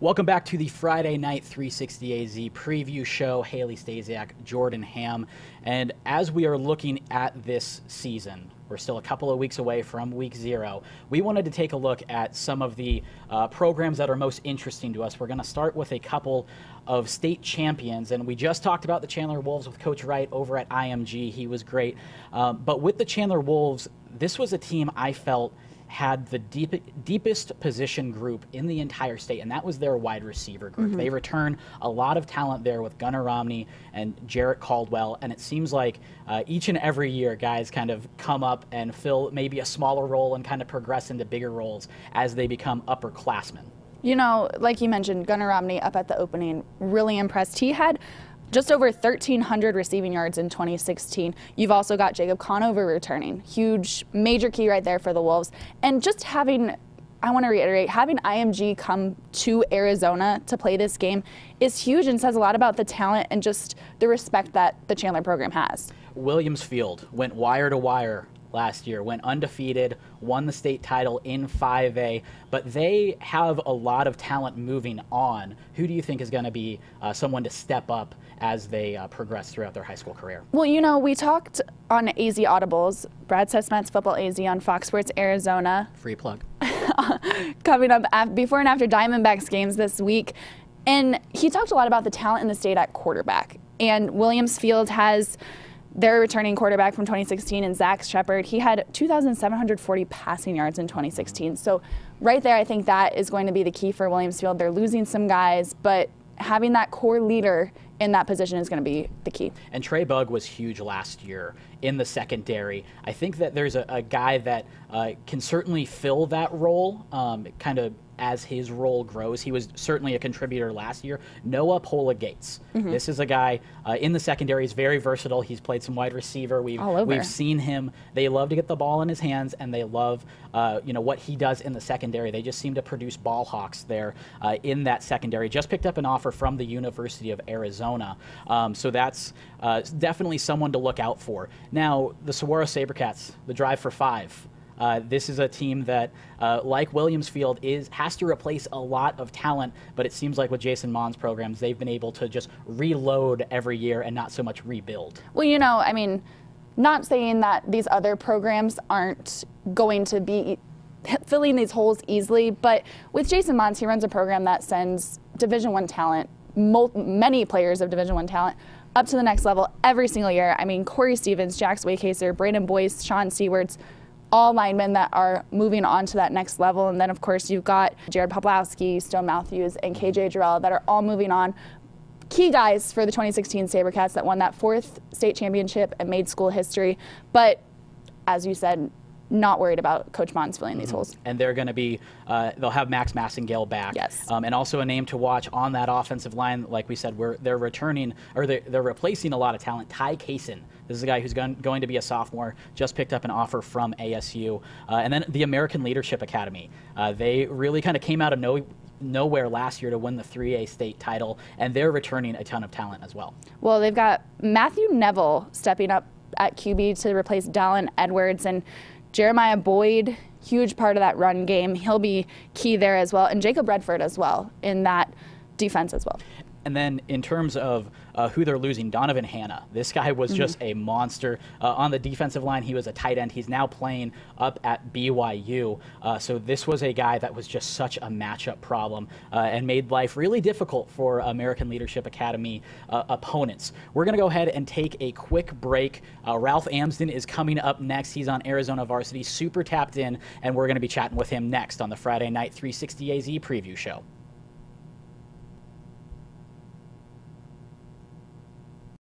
Welcome back to the Friday Night 360 AZ preview show. Haley Stasiak, Jordan Ham. And as we are looking at this season, we're still a couple of weeks away from week 0. We wanted to take a look at some of the programs that are most interesting to us. We're going to start with a couple of state champions, and we just talked about the Chandler Wolves with Coach Wright over at IMG. He was great. But with the Chandler Wolves, this was a team I felt had the deepest position group in the entire state, and that was their wide receiver group. They return a lot of talent there with Gunnar Romney and Jarrett Caldwell, and it seems like each and every year guys kind of come up and fill maybe a smaller role and kind of progress into bigger roles as they become upperclassmen. You know, like you mentioned, Gunnar Romney up at the opening, really impressed. He had just over 1,300 receiving yards in 2016. You've also got Jacob Conover returning. Huge, major key right there for the Wolves. And just having, I want to reiterate, having IMG come to Arizona to play this game is huge and says a lot about the talent and just the respect that the Chandler program has. Williams Field went wire to wire last year, went undefeated, won the state title in 5A, but they have a lot of talent moving on. Who do you think is going to be someone to step up as they progress throughout their high school career? Well, you know, we talked on AZ Audibles, Brad Sesmet's Football AZ on Fox Sports Arizona. Free plug. Coming up before and after Diamondbacks games this week, and he talked a lot about the talent in the state at quarterback. And Williams Field has their returning quarterback from 2016 and Zach Shepard. He had 2,740 passing yards in 2016. So right there, I think that is going to be the key for Williams Field. They're losing some guys, but having that core leader in that position is going to be the key. And Trey Bugg was huge last year in the secondary. I think that there's a guy that can certainly fill that role, kind of as his role grows. He was certainly a contributor last year. Noah Pola Gates. This is a guy in the secondary. He's very versatile. He's played some wide receiver. We've seen him. They love to get the ball in his hands, and they love what he does in the secondary. They just seem to produce ball hawks there in that secondary. Just picked up an offer from the University of Arizona. So that's definitely someone to look out for. Now, the Saguaro Sabercats, the Drive for 5. This is a team that, like Williams Field, has to replace a lot of talent, but it seems like with Jason Mon's programs, they've been able to just reload every year and not so much rebuild. Well, you know, I mean, not saying that these other programs aren't going to be filling these holes easily, but with Jason Mons, he runs a program that sends Division I talent, many players of Division I talent, up to the next level every single year. I mean, Corey Stevens, Jax Waycaser, Brandon Boyce, Sean Seawards, all linemen that are moving on to that next level. And then, of course, you've got Jared Poplowski, Stone Matthews, and KJ Jarrell that are all moving on. Key guys for the 2016 Sabercats that won that 4th state championship and made school history. But, as you said, not worried about Coach Mons filling these holes. And they're going to be, they'll have Max Massengale back. Yes. And also a name to watch on that offensive line. Like we said, they're returning, or they're replacing a lot of talent. Ty Kaysen. This is a guy who's going to be a sophomore, just picked up an offer from ASU. And then the American Leadership Academy. They really kind of came out of nowhere last year to win the 3A state title, and they're returning a ton of talent as well. Well, they've got Matthew Neville stepping up at QB to replace Dallin Edwards, and Jeremiah Boyd, huge part of that run game. He'll be key there as well, and Jacob Redford as well in that defense as well. And then in terms of who they're losing, Donovan Hanna. This guy was just a monster. On the defensive line, he was a tight end. He's now playing up at BYU. So this was a guy that was just such a matchup problem and made life really difficult for American Leadership Academy opponents. We're going to go ahead and take a quick break. Ralph Amsden is coming up next. He's on Arizona Varsity, super tapped in, and we're going to be chatting with him next on the Friday Night 360 AZ preview show.